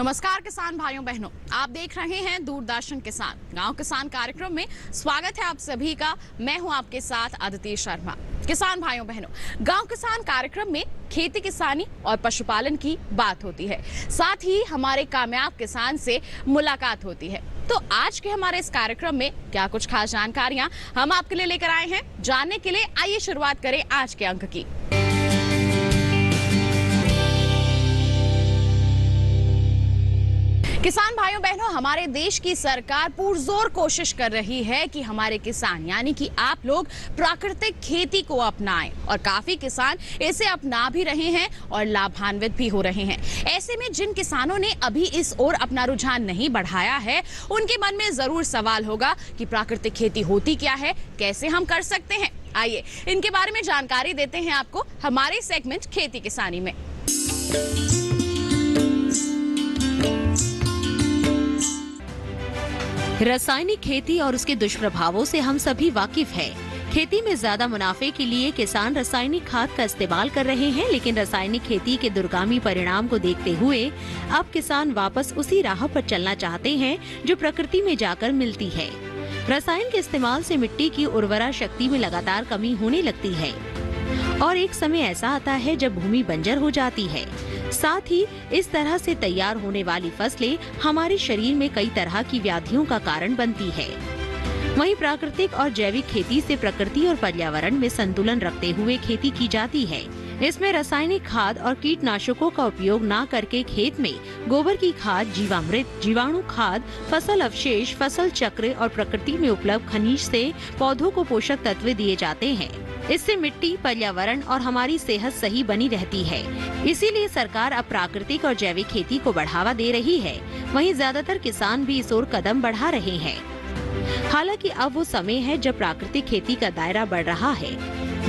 नमस्कार किसान भाइयों बहनों, आप देख रहे हैं दूरदर्शन किसान गांव किसान कार्यक्रम में। स्वागत है आप सभी का। मैं हूं आपके साथ अदिति शर्मा। किसान भाइयों बहनों, गांव किसान कार्यक्रम में खेती किसानी और पशुपालन की बात होती है, साथ ही हमारे कामयाब किसान से मुलाकात होती है। तो आज के हमारे इस कार्यक्रम में क्या कुछ खास जानकारियां हम आपके लिए लेकर आए हैं, जानने के लिए आइए शुरुआत करें आज के अंक की। किसान भाइयों बहनों, हमारे देश की सरकार पुरजोर कोशिश कर रही है कि हमारे किसान यानी कि आप लोग प्राकृतिक खेती को अपनाएं, और काफी किसान इसे अपना भी रहे हैं और लाभान्वित भी हो रहे हैं। ऐसे में जिन किसानों ने अभी इस ओर अपना रुझान नहीं बढ़ाया है, उनके मन में जरूर सवाल होगा कि प्राकृतिक खेती होती क्या है, कैसे हम कर सकते हैं। आइए इनके बारे में जानकारी देते हैं आपको हमारे सेगमेंट खेती किसानी में। रासायनिक खेती और उसके दुष्प्रभावों से हम सभी वाकिफ हैं। खेती में ज्यादा मुनाफे के लिए किसान रासायनिक खाद का इस्तेमाल कर रहे हैं, लेकिन रासायनिक खेती के दुर्गामी परिणाम को देखते हुए अब किसान वापस उसी राह पर चलना चाहते हैं जो प्रकृति में जाकर मिलती है। रसायन के इस्तेमाल से मिट्टी की उर्वरा शक्ति में लगातार कमी होने लगती है और एक समय ऐसा आता है जब भूमि बंजर हो जाती है। साथ ही इस तरह से तैयार होने वाली फसलें हमारे शरीर में कई तरह की व्याधियों का कारण बनती है। वहीं प्राकृतिक और जैविक खेती से प्रकृति और पर्यावरण में संतुलन रखते हुए खेती की जाती है। इसमें रासायनिक खाद और कीटनाशकों का उपयोग न करके खेत में गोबर की खाद, जीवामृत, जीवाणु खाद, फसल अवशेष, फसल चक्र और प्रकृति में उपलब्ध खनिज से पौधों को पोषक तत्व दिए जाते हैं। इससे मिट्टी, पर्यावरण और हमारी सेहत सही बनी रहती है। इसीलिए सरकार अब प्राकृतिक और जैविक खेती को बढ़ावा दे रही है। वहीं ज्यादातर किसान भी इस ओर कदम बढ़ा रहे हैं। हालांकि अब वो समय है जब प्राकृतिक खेती का दायरा बढ़ रहा है।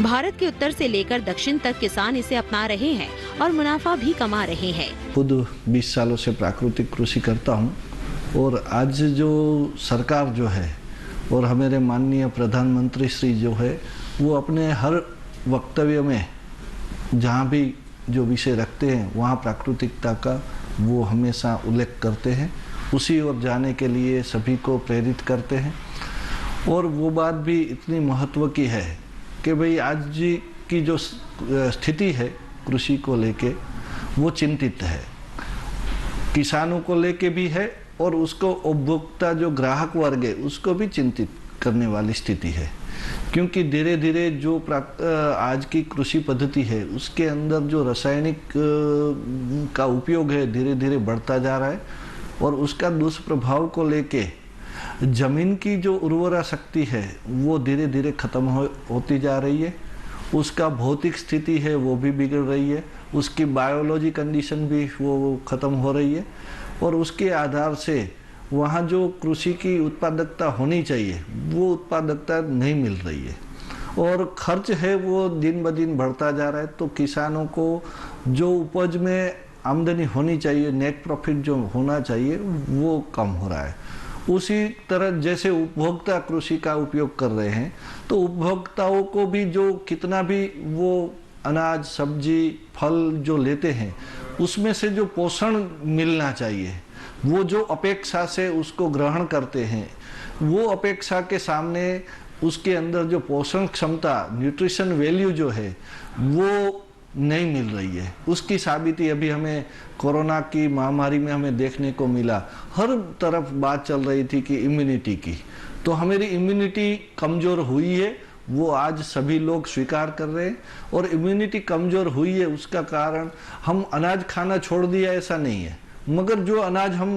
भारत के उत्तर से लेकर दक्षिण तक किसान इसे अपना रहे हैं और मुनाफा भी कमा रहे हैं। खुद 20 सालों से प्राकृतिक कृषि करता हूँ और आज जो सरकार जो है और हमारे माननीय प्रधानमंत्री श्री जो है, वो अपने हर वक्तव्य में जहाँ भी जो विषय रखते हैं वहाँ प्राकृतिकता का वो हमेशा उल्लेख करते हैं। उसी ओर जाने के लिए सभी को प्रेरित करते हैं। और वो बात भी इतनी महत्व की है कि भाई आज जी की जो स्थिति है कृषि को लेके, वो चिंतित है। किसानों को लेके भी है और उसको उपभोक्ता जो ग्राहक वर्ग है उसको भी चिंतित करने वाली स्थिति है। क्योंकि धीरे धीरे जो आज की कृषि पद्धति है उसके अंदर जो रासायनिक का उपयोग है धीरे धीरे बढ़ता जा रहा है और उसका दुष्प्रभाव को लेके जमीन की जो उर्वरा शक्ति है वो धीरे धीरे खत्म होती जा रही है। उसका भौतिक स्थिति है वो भी बिगड़ रही है, उसकी बायोलॉजी कंडीशन भी वो खत्म हो रही है और उसके आधार से वहाँ जो कृषि की उत्पादकता होनी चाहिए वो उत्पादकता नहीं मिल रही है और खर्च है वो दिन ब दिन बढ़ता जा रहा है। तो किसानों को जो उपज में आमदनी होनी चाहिए, नेट प्रॉफिट जो होना चाहिए, वो कम हो रहा है। उसी तरह जैसे उपभोक्ता कृषि का उपयोग कर रहे हैं तो उपभोक्ताओं को भी जो कितना भी वो अनाज, सब्जी, फल जो लेते हैं उसमें से जो पोषण मिलना चाहिए, वो जो अपेक्षा से उसको ग्रहण करते हैं, वो अपेक्षा के सामने उसके अंदर जो पोषण क्षमता, न्यूट्रिशन वैल्यू जो है वो नहीं मिल रही है। उसकी साबिती अभी हमें कोरोना की महामारी में हमें देखने को मिला। हर तरफ बात चल रही थी कि इम्यूनिटी की, तो हमारी इम्यूनिटी कमज़ोर हुई है, वो आज सभी लोग स्वीकार कर रहे हैं। और इम्यूनिटी कमज़ोर हुई है उसका कारण हम अनाज खाना छोड़ दिया ऐसा नहीं है, मगर जो अनाज हम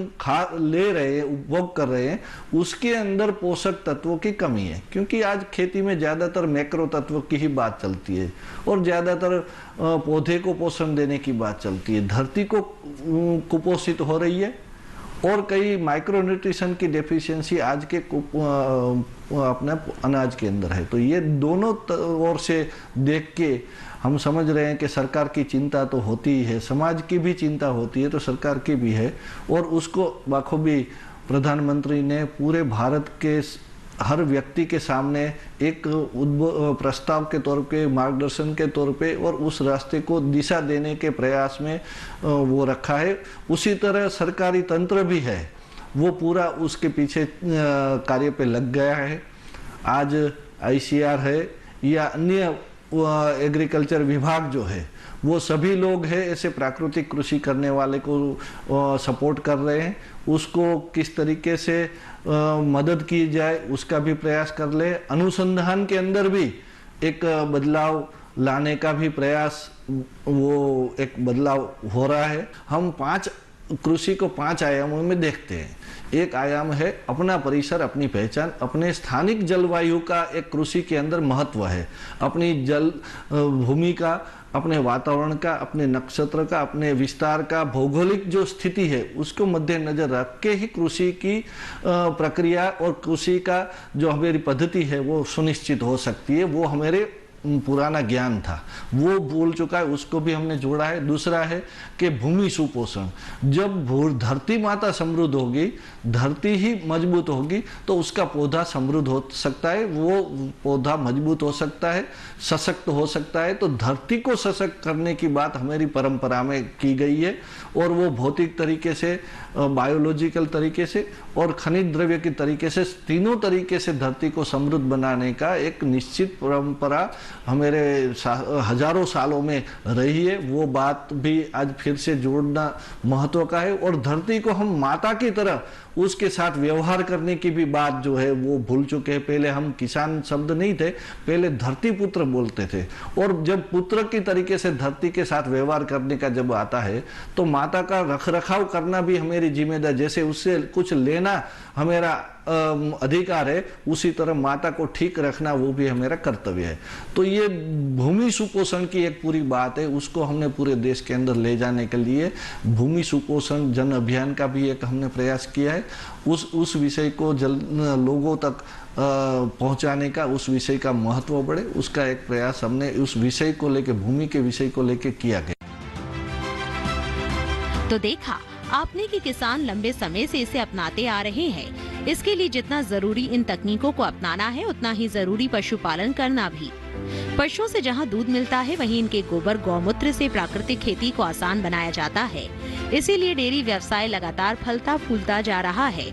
ले रहे हैं, उपभोग कर रहे हैं, उसके अंदर पोषक तत्वों की कमी है। क्योंकि आज खेती में ज़्यादातर मैक्रो तत्व की ही बात चलती है और ज़्यादातर पौधे को पोषण देने की बात चलती है। धरती को कुपोषित हो रही है और कई माइक्रो न्यूट्रिशन की डेफिशिएंसी आज के अपने अनाज के अंदर है। तो ये दोनों ओर से देख के हम समझ रहे हैं कि सरकार की चिंता तो होती ही है, समाज की भी चिंता होती है, तो सरकार की भी है। और उसको बखूबी प्रधानमंत्री ने पूरे भारत के हर व्यक्ति के सामने एक प्रस्ताव के तौर पे, मार्गदर्शन के तौर पे और उस रास्ते को दिशा देने के प्रयास में वो रखा है। उसी तरह सरकारी तंत्र भी है, वो पूरा उसके पीछे कार्य पे लग गया है। आज ICR है या अन्य एग्रीकल्चर विभाग जो है, वो सभी लोग हैं ऐसे प्राकृतिक कृषि करने वाले को सपोर्ट कर रहे हैं। उसको किस तरीके से मदद की जाए उसका भी प्रयास कर ले। अनुसंधान के अंदर भी एक बदलाव लाने का भी प्रयास, वो एक बदलाव हो रहा है। हम कृषि को 5 आयामों में देखते हैं। एक आयाम है अपना परिसर, अपनी पहचान, अपने स्थानिक जलवायु का एक कृषि के अंदर महत्व है। अपनी जल भूमि का, अपने वातावरण का, अपने नक्षत्र का, अपने विस्तार का, भौगोलिक जो स्थिति है उसको मद्देनजर रख के ही कृषि की प्रक्रिया और कृषि का जो हमारी पद्धति है वो सुनिश्चित हो सकती है। वो हमारे पुराना ज्ञान था, वो भूल चुका है, उसको भी हमने जोड़ा है। दूसरा है कि भूमि सुपोषण। जब धरती माता समृद्ध होगी, धरती ही मजबूत होगी, तो उसका पौधा समृद्ध हो सकता है, वो पौधा मजबूत हो सकता है, सशक्त हो सकता है। तो धरती को सशक्त करने की बात हमारी परंपरा में की गई है और वो भौतिक तरीके से, बायोलॉजिकल तरीके से और खनिज द्रव्य के तरीके से, तीनों तरीके से धरती को समृद्ध बनाने का एक निश्चित परंपरा हमारे हजारों सालों में रही है। वो बात भी आज फिर से जोड़ना महत्व का है। और धरती को हम माता की तरह उसके साथ व्यवहार करने की भी बात जो है वो भूल चुके हैं। पहले हम किसान शब्द नहीं थे, पहले धरती पुत्र बोलते थे। और जब पुत्र की तरीके से धरती के साथ व्यवहार करने का जब आता है तो माता का रखरखाव करना भी हमारी जिम्मेदारी, जैसे उससे कुछ लेना हमारा अधिकार है, उसी तरह माता को ठीक रखना वो भी हमारा कर्तव्य है। तो ये भूमि सुपोषण की एक पूरी बात है, उसको हमने पूरे देश के अंदर ले जाने के लिए भूमि सुपोषण जन अभियान का भी एक हमने प्रयास किया है। उस विषय को लोगों तक पहुंचाने का, उस विषय का महत्व बढ़े, उसका एक प्रयास हमने उस विषय को लेके, भूमि के विषय को लेके किया गया। तो देखा आपने कि किसान लंबे समय से इसे अपनाते आ रहे हैं। इसके लिए जितना जरूरी इन तकनीकों को अपनाना है, उतना ही जरूरी पशुपालन करना भी। पशुओं से जहां दूध मिलता है, वहीं इनके गोबर गौमूत्र से प्राकृतिक खेती को आसान बनाया जाता है। इसीलिए डेयरी व्यवसाय लगातार फलता फूलता जा रहा है।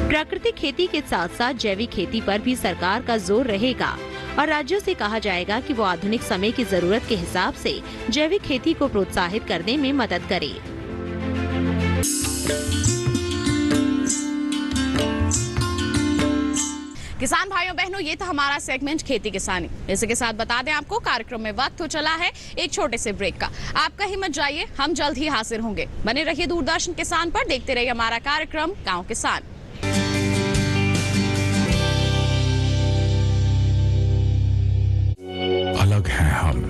प्राकृतिक खेती के साथ साथ जैविक खेती पर भी सरकार का जोर रहेगा और राज्यों से कहा जाएगा कि वो आधुनिक समय की जरूरत के हिसाब से जैविक खेती को प्रोत्साहित करने में मदद करे। किसान भाइयों बहनों, ये था हमारा सेगमेंट खेती किसानी। इसी के साथ बता दें आपको कार्यक्रम में वक्त हो चला है एक छोटे से ब्रेक का। आप कहीं मत जाइए, हम जल्द ही हाजिर होंगे। बने रहिए दूरदर्शन किसान पर, देखते रहिए हमारा कार्यक्रम गांव किसान। अलग हैं हम,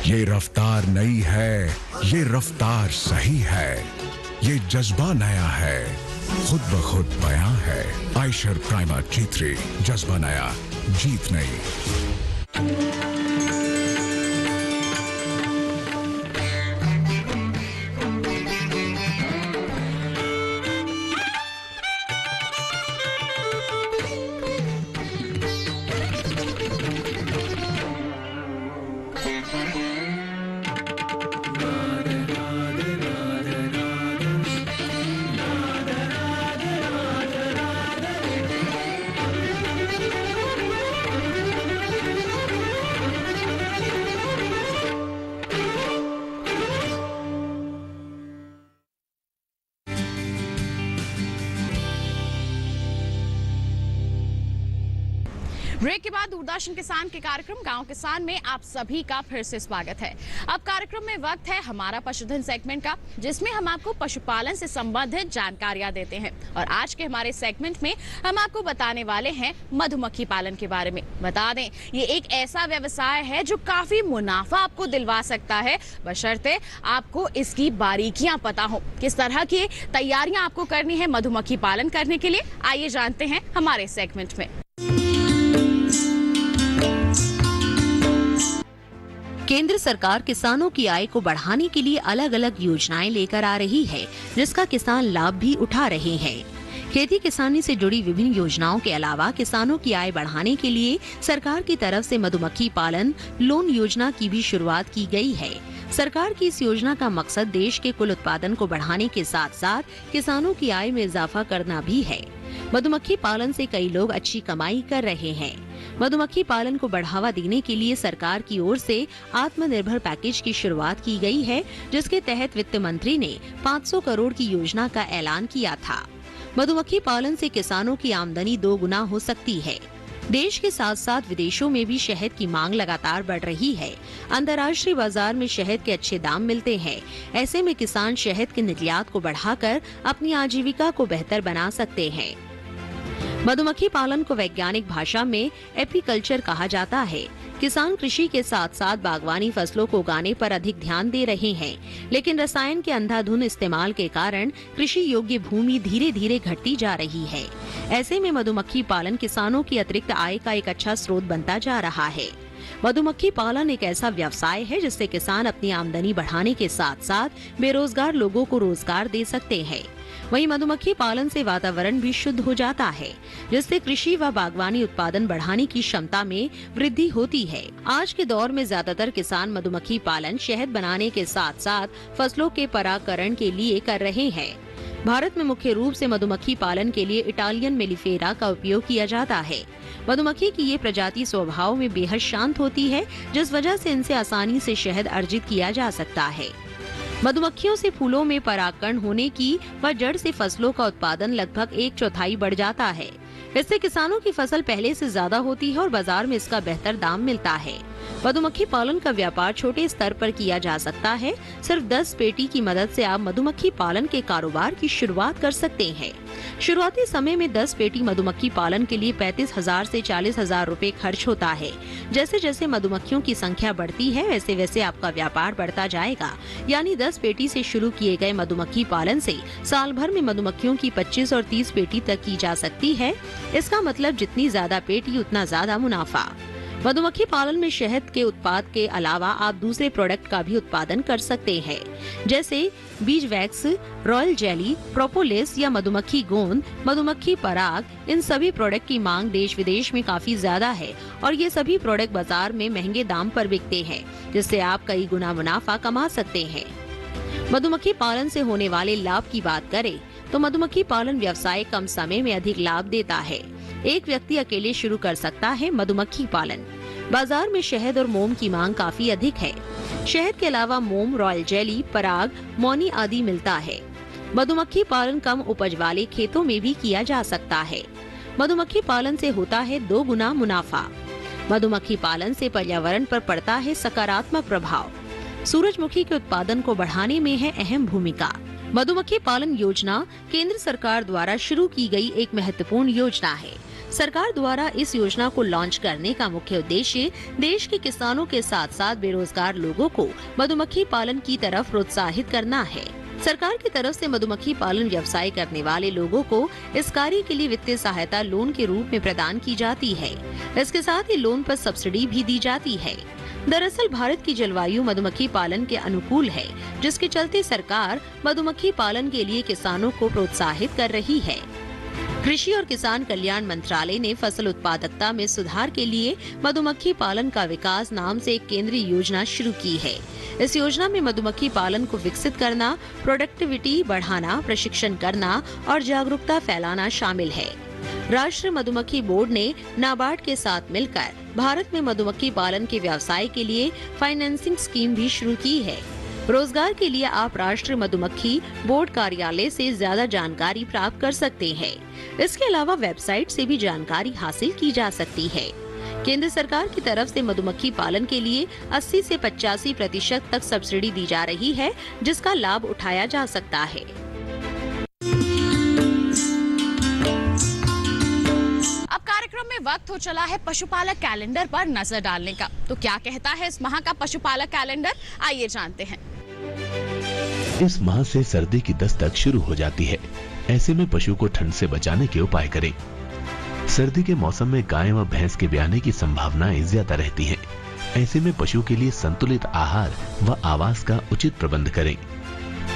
ये रफ्तार नई है, ये रफ्तार सही है, ये जज्बा नया है, खुद ब खुद बयां है। आयशर प्राइमर G3, जज्बा नया, जीत नई। ब्रेक के बाद दूरदर्शन किसान के कार्यक्रम गांव किसान में आप सभी का फिर से स्वागत है। अब कार्यक्रम में वक्त है हमारा पशुधन सेगमेंट का, जिसमें हम आपको पशुपालन से संबंधित जानकारियां देते हैं। और आज के हमारे सेगमेंट में हम आपको बताने वाले हैं मधुमक्खी पालन के बारे में। बता दें, ये एक ऐसा व्यवसाय है जो काफी मुनाफा आपको दिलवा सकता है, बशर्ते आपको इसकी बारीकियां पता हो। किस तरह की तैयारियां आपको करनी है मधुमक्खी पालन करने के लिए, आइए जानते हैं हमारे सेगमेंट में। केंद्र सरकार किसानों की आय को बढ़ाने के लिए अलग अलग योजनाएं लेकर आ रही है, जिसका किसान लाभ भी उठा रहे हैं। खेती किसानी से जुड़ी विभिन्न योजनाओं के अलावा किसानों की आय बढ़ाने के लिए सरकार की तरफ से मधुमक्खी पालन लोन योजना की भी शुरुआत की गई है। सरकार की इस योजना का मकसद देश के कुल उत्पादन को बढ़ाने के साथ साथ किसानों की आय में इजाफा करना भी है। मधुमक्खी पालन से कई लोग अच्छी कमाई कर रहे हैं। मधुमक्खी पालन को बढ़ावा देने के लिए सरकार की ओर से आत्मनिर्भर पैकेज की शुरुआत की गई है, जिसके तहत वित्त मंत्री ने 500 करोड़ की योजना का ऐलान किया था। मधुमक्खी पालन से किसानों की आमदनी 2 गुना हो सकती है। देश के साथ साथ विदेशों में भी शहद की मांग लगातार बढ़ रही है। अंतर्राष्ट्रीय बाजार में शहद के अच्छे दाम मिलते हैं। ऐसे में किसान शहद के निर्यात को बढ़ाकर अपनी आजीविका को बेहतर बना सकते हैं। मधुमक्खी पालन को वैज्ञानिक भाषा में एपीकल्चर कहा जाता है। किसान कृषि के साथ साथ बागवानी फसलों को उगाने पर अधिक ध्यान दे रहे हैं, लेकिन रसायन के अंधाधुंध इस्तेमाल के कारण कृषि योग्य भूमि धीरे धीरे घटती जा रही है। ऐसे में मधुमक्खी पालन किसानों की अतिरिक्त आय का एक अच्छा स्रोत बनता जा रहा है। मधुमक्खी पालन एक ऐसा व्यवसाय है जिससे किसान अपनी आमदनी बढ़ाने के साथ साथ बेरोजगार लोगों को रोजगार दे सकते हैं। वहीं मधुमक्खी पालन से वातावरण भी शुद्ध हो जाता है, जिससे कृषि व बागवानी उत्पादन बढ़ाने की क्षमता में वृद्धि होती है। आज के दौर में ज्यादातर किसान मधुमक्खी पालन शहद बनाने के साथ साथ फसलों के परागकरण के लिए कर रहे हैं। भारत में मुख्य रूप से मधुमक्खी पालन के लिए इटालियन मेलिफेरा का उपयोग किया जाता है। मधुमक्खी की ये प्रजाति स्वभाव में बेहद शांत होती है, जिस वजह से इनसे आसानी से शहद अर्जित किया जा सकता है। मधुमक्खियों से फूलों में परागकण होने की व जड़ से फसलों का उत्पादन लगभग 1/4 बढ़ जाता है। इससे किसानों की फसल पहले से ज्यादा होती है और बाजार में इसका बेहतर दाम मिलता है। मधुमक्खी पालन का व्यापार छोटे स्तर पर किया जा सकता है। सिर्फ 10 पेटी की मदद से आप मधुमक्खी पालन के कारोबार की शुरुआत कर सकते हैं। शुरुआती समय में 10 पेटी मधुमक्खी पालन के लिए 35,000 से 40,000 रुपए खर्च होता है। जैसे जैसे मधुमक्खियों की संख्या बढ़ती है वैसे वैसे आपका व्यापार बढ़ता जाएगा। यानी 10 पेटी से शुरू किए गए मधुमक्खी पालन से साल भर में मधुमक्खियों की 25 और 30 पेटी तक की जा सकती है। इसका मतलब जितनी ज्यादा पेटी उतना ज्यादा मुनाफा। मधुमक्खी पालन में शहद के उत्पाद के अलावा आप दूसरे प्रोडक्ट का भी उत्पादन कर सकते हैं, जैसे bees wax, royal jelly, propolis या मधुमक्खी गोंद, मधुमक्खी पराग। इन सभी प्रोडक्ट की मांग देश विदेश में काफी ज्यादा है और ये सभी प्रोडक्ट बाजार में महंगे दाम पर बिकते हैं, जिससे आप कई गुना मुनाफा कमा सकते हैं। मधुमक्खी पालन से होने वाले लाभ की बात करें तो मधुमक्खी पालन व्यवसाय कम समय में अधिक लाभ देता है। एक व्यक्ति अकेले शुरू कर सकता है मधुमक्खी पालन। बाजार में शहद और मोम की मांग काफी अधिक है। शहद के अलावा मोम, रॉयल जेली, पराग, मौनी आदि मिलता है। मधुमक्खी पालन कम उपज वाले खेतों में भी किया जा सकता है। मधुमक्खी पालन से होता है 2 गुना मुनाफा। मधुमक्खी पालन से पर्यावरण पर पड़ता है सकारात्मक प्रभाव। सूरजमुखी के उत्पादन को बढ़ाने में है अहम भूमिका। मधुमक्खी पालन योजना केंद्र सरकार द्वारा शुरू की गई एक महत्वपूर्ण योजना है। सरकार द्वारा इस योजना को लॉन्च करने का मुख्य उद्देश्य देश के किसानों के साथ साथ बेरोजगार लोगों को मधुमक्खी पालन की तरफ प्रोत्साहित करना है। सरकार की तरफ से मधुमक्खी पालन व्यवसाय करने वाले लोगों को इस कार्य के लिए वित्तीय सहायता लोन के रूप में प्रदान की जाती है। इसके साथ ही लोन पर सब्सिडी भी दी जाती है। दरअसल भारत की जलवायु मधुमक्खी पालन के अनुकूल है, जिसके चलते सरकार मधुमक्खी पालन के लिए किसानों को प्रोत्साहित कर रही है। कृषि और किसान कल्याण मंत्रालय ने फसल उत्पादकता में सुधार के लिए मधुमक्खी पालन का विकास नाम से एक केंद्रीय योजना शुरू की है। इस योजना में मधुमक्खी पालन को विकसित करना, प्रोडक्टिविटी बढ़ाना, प्रशिक्षण करना और जागरूकता फैलाना शामिल है। राष्ट्रीय मधुमक्खी बोर्ड ने नाबार्ड के साथ मिलकर भारत में मधुमक्खी पालन के व्यवसाय के लिए फाइनेंसिंग स्कीम भी शुरू की है। रोजगार के लिए आप राष्ट्रीय मधुमक्खी बोर्ड कार्यालय से ज्यादा जानकारी प्राप्त कर सकते हैं। इसके अलावा वेबसाइट से भी जानकारी हासिल की जा सकती है। केंद्र सरकार की तरफ से मधुमक्खी पालन के लिए 80 से 85% तक सब्सिडी दी जा रही है, जिसका लाभ उठाया जा सकता है। अब कार्यक्रम में वक्त हो चला है पशुपालक कैलेंडर पर नजर डालने का। तो क्या कहता है इस माह का पशुपालक कैलेंडर, आइए जानते हैं। इस माह से सर्दी की दस्तक शुरू हो जाती है। ऐसे में पशु को ठंड से बचाने के उपाय करें। सर्दी के मौसम में गाय व भैंस के ब्याने की संभावनाएं ज्यादा रहती हैं। ऐसे में पशु के लिए संतुलित आहार व आवास का उचित प्रबंध करें।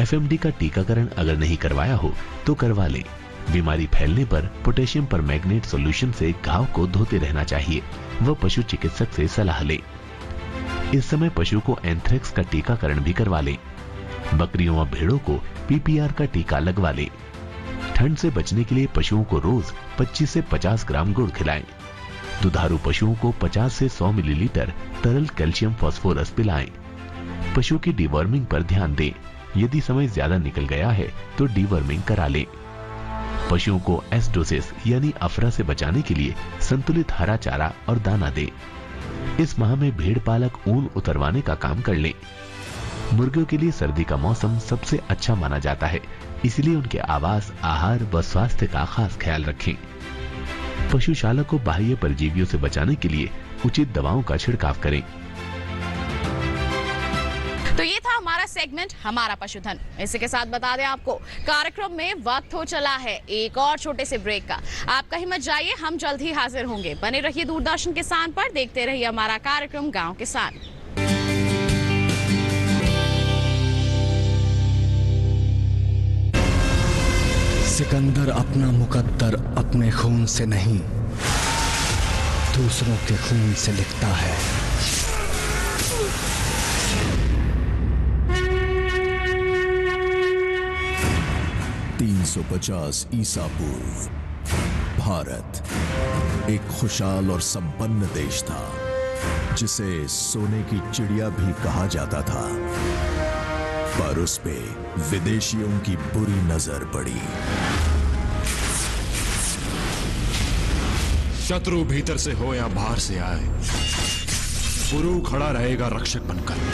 FMD का टीकाकरण अगर नहीं करवाया हो तो करवा लें। बीमारी फैलने पर पोटेशियम परमैंगनेट सॉल्यूशन से घाव को धोते रहना चाहिए व पशु चिकित्सक से सलाह ले। इस समय पशु को एंथ्रेक्स का टीकाकरण भी करवा ले। बकरियों व भेड़ों को पीपीआर का टीका लगवा ले। ठंड से बचने के लिए पशुओं को रोज 25 से 50 ग्राम गुड़ खिलाएं। दुधारू पशुओं को 50 से 100 मिलीलीटर तरल कैल्शियम फास्फोरस पिलाएं। पशु की डीवर्मिंग पर ध्यान दें। यदि समय ज्यादा निकल गया है तो डीवर्मिंग करा ले। पशुओं को एसिडोसिस यानी अफरा से बचाने के लिए संतुलित हरा चारा और दाना दे। इस माह में भेड़ पालक ऊन उतरवाने का काम कर ले। मुर्गियों के लिए सर्दी का मौसम सबसे अच्छा माना जाता है, इसलिए उनके आवास, आहार व स्वास्थ्य का खास ख्याल रखें। पशुशाला को बाह्य परजीवियों से बचाने के लिए उचित दवाओं का छिड़काव करें। तो ये था हमारा सेगमेंट हमारा पशुधन। इसी के साथ बता दें आपको कार्यक्रम में वक्त हो चला है एक और छोटे से ब्रेक का। आप कहीं मत जाइए, हम जल्द ही हाजिर होंगे। बने रहिए दूरदर्शन किसान पर, देखते रहिए हमारा कार्यक्रम गांव किसान। सिकंदर अपना मुकद्दर अपने खून से नहीं, दूसरों के खून से लिखता है। ईसा पूर्व भारत एक खुशहाल और संपन्न देश था, जिसे सोने की चिड़िया भी कहा जाता था। पर उस पे विदेशियों की बुरी नजर पड़ी। शत्रु भीतर से हो या बाहर से आए, गुरु खड़ा रहेगा रक्षक बनकर।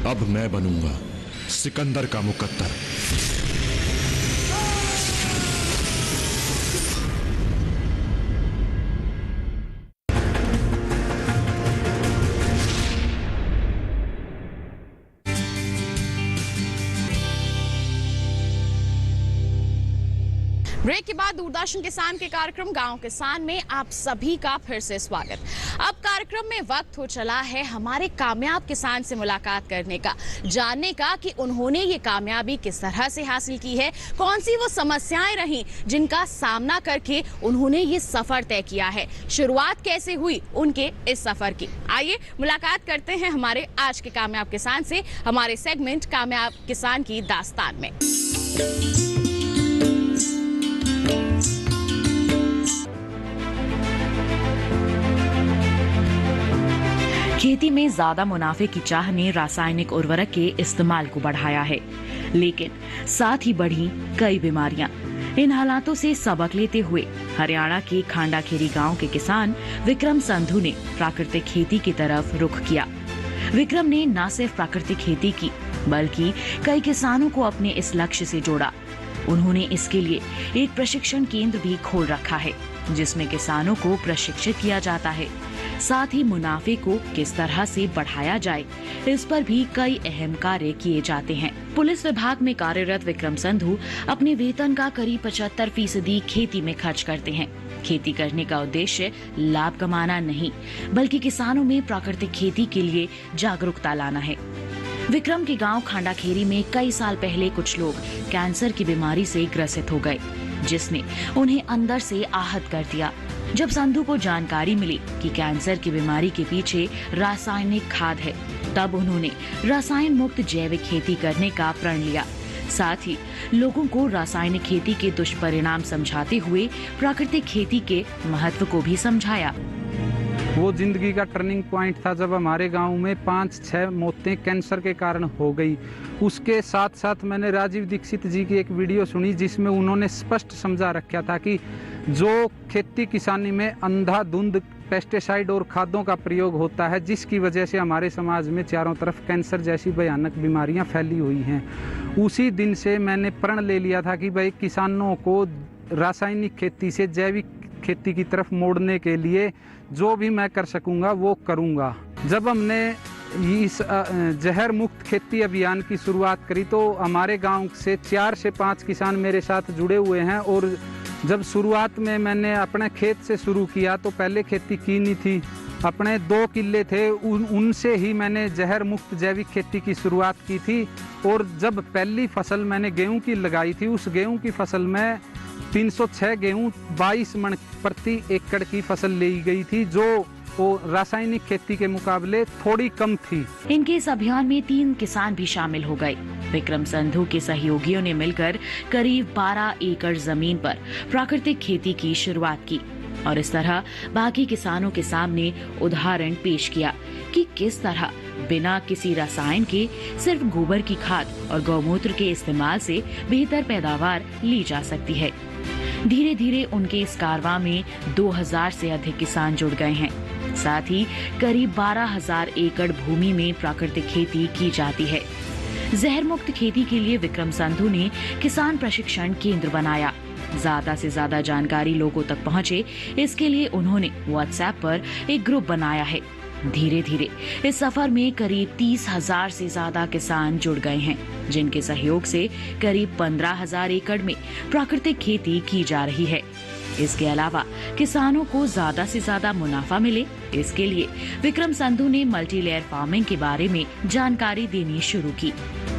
अब मैं बनूंगा सिकंदर का मुकद्दर। ब्रेक के बाद दूरदर्शन किसान के कार्यक्रम गांव किसान में आप सभी का फिर से स्वागत। अब कार्यक्रम में वक्त हो चला है हमारे कामयाब किसान से मुलाकात करने का, जानने का कि उन्होंने ये कामयाबी किस तरह से हासिल की है, कौन सी वो समस्याएं रहीं जिनका सामना करके उन्होंने ये सफर तय किया है, शुरुआत कैसे हुई उनके इस सफर की। आइए मुलाकात करते हैं हमारे आज के कामयाब किसान से, हमारे सेगमेंट कामयाब किसान की दास्तान में। खेती में ज्यादा मुनाफे की चाह ने रासायनिक उर्वरक के इस्तेमाल को बढ़ाया है, लेकिन साथ ही बढ़ी कई बीमारियां। इन हालातों से सबक लेते हुए हरियाणा के खांडाखेरी गांव के किसान विक्रम संधू ने प्राकृतिक खेती की तरफ रुख किया। विक्रम ने न सिर्फ प्राकृतिक खेती की, बल्कि कई किसानों को अपने इस लक्ष्य से जोड़ा। उन्होंने इसके लिए एक प्रशिक्षण केंद्र भी खोल रखा है, जिसमें किसानों को प्रशिक्षित किया जाता है। साथ ही मुनाफे को किस तरह से बढ़ाया जाए, इस पर भी कई अहम कार्य किए जाते हैं। पुलिस विभाग में कार्यरत विक्रम संधू अपने वेतन का करीब 75% खेती में खर्च करते हैं। खेती करने का उद्देश्य लाभ कमाना नहीं, बल्कि किसानों में प्राकृतिक खेती के लिए जागरूकता लाना है। विक्रम के गांव खांडाखेरी में कई साल पहले कुछ लोग कैंसर की बीमारी से ग्रसित हो गए, जिसने उन्हें अंदर से आहत कर दिया। जब संधू को जानकारी मिली कि कैंसर की बीमारी के पीछे रासायनिक खाद है, तब उन्होंने रसायन मुक्त जैविक खेती करने का प्रण लिया। साथ ही लोगों को रासायनिक खेती के दुष्परिणाम समझाते हुए प्राकृतिक खेती के महत्व को भी समझाया। वो जिंदगी का टर्निंग पॉइंट था जब हमारे गांव में 5-6 मौतें कैंसर के कारण हो गई। उसके साथ साथ मैंने राजीव दीक्षित जी की एक वीडियो सुनी, जिसमें उन्होंने स्पष्ट समझा रखा था कि जो खेती किसानी में अंधाधुंध पेस्टिसाइड और खादों का प्रयोग होता है, जिसकी वजह से हमारे समाज में चारों तरफ कैंसर जैसी भयानक बीमारियां फैली हुई हैं। उसी दिन से मैंने प्रण ले लिया था कि भाई किसानों को रासायनिक खेती से जैविक खेती की तरफ मोड़ने के लिए जो भी मैं कर सकूंगा वो करूंगा। जब हमने इस जहर मुक्त खेती अभियान की शुरुआत करी तो हमारे गांव से 4 से 5 किसान मेरे साथ जुड़े हुए हैं। और जब शुरुआत में मैंने अपने खेत से शुरू किया तो पहले खेती की नहीं थी, अपने 2 किले थे उनसे ही मैंने जहर मुक्त जैविक खेती की शुरुआत की थी। और जब पहली फसल मैंने गेहूं की लगाई थी, उस गेहूं की फसल में 306 गेहूं 22 मन प्रति एकड़ की फसल ली गई थी, जो रासायनिक खेती के मुकाबले थोड़ी कम थी। इनके इस अभियान में 3 किसान भी शामिल हो गए। विक्रम संधू के सहयोगियों ने मिलकर करीब 12 एकड़ जमीन पर प्राकृतिक खेती की शुरुआत की और इस तरह बाकी किसानों के सामने उदाहरण पेश किया कि किस तरह बिना किसी रसायन के सिर्फ गोबर की खाद और गौमूत्र के इस्तेमाल से बेहतर पैदावार ली जा सकती है। धीरे धीरे उनके इस कारवां में 2000 से अधिक किसान जुड़ गए हैं। साथ ही करीब 12,000 एकड़ भूमि में प्राकृतिक खेती की जाती है। जहर मुक्त खेती के लिए विक्रम संधू ने किसान प्रशिक्षण केंद्र बनाया। ज्यादा से ज्यादा जानकारी लोगों तक पहुंचे, इसके लिए उन्होंने व्हाट्सएप पर एक ग्रुप बनाया है। धीरे धीरे इस सफर में करीब 30,000 से ज्यादा किसान जुड़ गए हैं, जिनके सहयोग से करीब 15,000 एकड़ में प्राकृतिक खेती की जा रही है। इसके अलावा किसानों को ज्यादा से ज्यादा मुनाफा मिले, इसके लिए विक्रम संधू ने मल्टी लेयर फार्मिंग के बारे में जानकारी देनी शुरू की।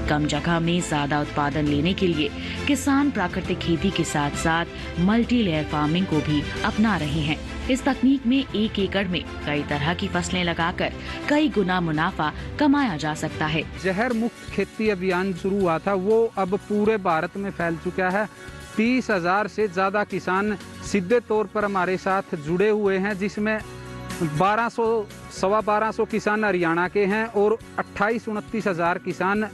कम जगह में ज्यादा उत्पादन लेने के लिए किसान प्राकृतिक खेती के साथ साथ मल्टी लेयर फार्मिंग को भी अपना रहे हैं। इस तकनीक में 1 एकड़ में कई तरह की फसलें लगाकर कई गुना मुनाफा कमाया जा सकता है। जहर मुक्त खेती अभियान शुरू हुआ था, वो अब पूरे भारत में फैल चुका है। 30,000 से ज्यादा किसान सीधे तौर पर हमारे साथ जुड़े हुए हैं, जिसमें 1200-1250 किसान हरियाणा के हैं और 28-29 हजार किसान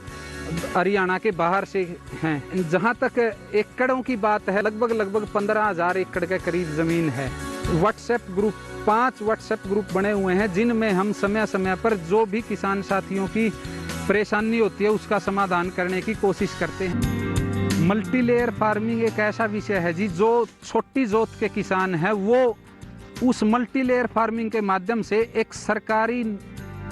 हरियाणा के बाहर से हैं। जहां तक एकड़ों की बात है, लगभग 15,000 एकड़ के करीब जमीन है। व्हाट्सएप ग्रुप 5 व्हाट्सएप ग्रुप बने हुए हैं, जिनमें हम समय समय पर जो भी किसान साथियों की परेशानी होती है उसका समाधान करने की कोशिश करते हैं। मल्टी लेयर फार्मिंग एक ऐसा विषय है जी, जो छोटी जोत के किसान हैं वो उस मल्टी लेयर फार्मिंग के माध्यम से एक सरकारी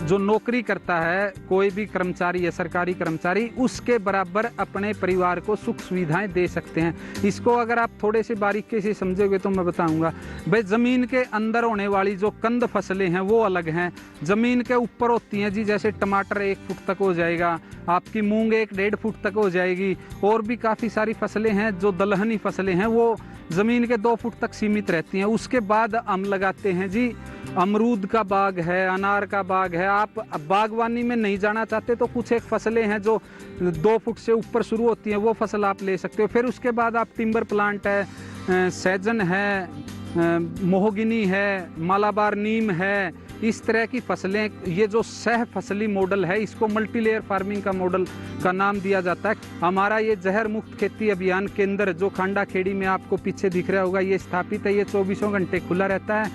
जो नौकरी करता है, कोई भी कर्मचारी है सरकारी कर्मचारी, उसके बराबर अपने परिवार को सुख सुविधाएं दे सकते हैं। इसको अगर आप थोड़े से बारीकी से समझोगे तो मैं बताऊंगा। भाई जमीन के अंदर होने वाली जो कंद फसलें हैं वो अलग हैं, जमीन के ऊपर होती हैं जी, जैसे टमाटर 1 फुट तक हो जाएगा, आपकी मूंग 1-1.5 फुट तक हो जाएगी, और भी काफ़ी सारी फसलें हैं जो दलहनी फसलें हैं वो ज़मीन के 2 फुट तक सीमित रहती हैं। उसके बाद हम लगाते हैं जी अमरूद का बाग है, अनार का बाग है। आप बागवानी में नहीं जाना चाहते तो कुछ एक फसलें हैं जो 2 फुट से ऊपर शुरू होती हैं, वो फसल आप ले सकते हो। फिर उसके बाद आप टिम्बर प्लांट है, सहजन है, मोहगिनी है, मालाबार नीम है, इस तरह की फसलें, ये जो सह फसली मॉडल है इसको मल्टी लेयर फार्मिंग का मॉडल का नाम दिया जाता है। हमारा ये जहर मुक्त खेती अभियान केंद्र जो खांडा खेड़ी में आपको पीछे दिख रहा होगा, ये स्थापित है। ये 24 घंटे खुला रहता है।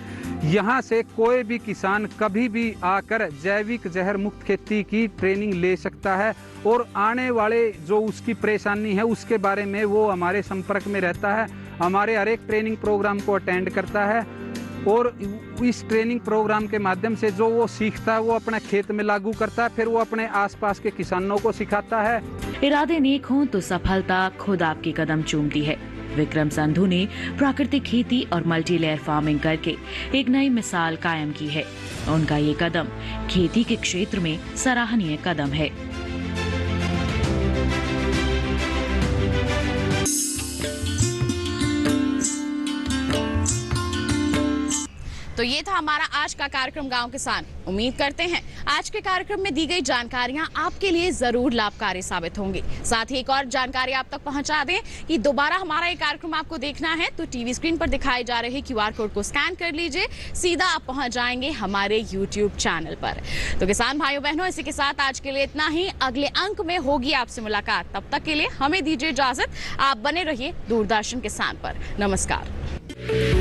यहाँ से कोई भी किसान कभी भी आकर जैविक जहर मुक्त खेती की ट्रेनिंग ले सकता है और आने वाले जो उसकी परेशानी है उसके बारे में वो हमारे संपर्क में रहता है, हमारे हर एक ट्रेनिंग प्रोग्राम को अटेंड करता है और इस ट्रेनिंग प्रोग्राम के माध्यम से जो वो सीखता है वो अपने खेत में लागू करता है, फिर वो अपने आसपास के किसानों को सिखाता है। इरादे नेक हों तो सफलता खुद आपके कदम चूमती है। विक्रम संधू ने प्राकृतिक खेती और मल्टी लेयर फार्मिंग करके एक नई मिसाल कायम की है। उनका ये कदम खेती के क्षेत्र में सराहनीय कदम है। तो ये था हमारा आज का कार्यक्रम गांव किसान। उम्मीद करते हैं आज के कार्यक्रम में दी गई जानकारियां आपके लिए जरूर लाभकारी साबित होंगी। साथ ही एक और जानकारी आप तक पहुंचा दें कि दोबारा हमारा ये कार्यक्रम आपको देखना है तो टीवी स्क्रीन पर दिखाए जा रहे QR कोड को स्कैन कर लीजिए, सीधा आप पहुंच जाएंगे हमारे YouTube चैनल पर। तो किसान भाइयों बहनों, इसी के साथ आज के लिए इतना ही। अगले अंक में होगी आपसे मुलाकात, तब तक के लिए हमें दीजिए इजाजत। आप बने रहिए दूरदर्शन किसान पर। नमस्कार।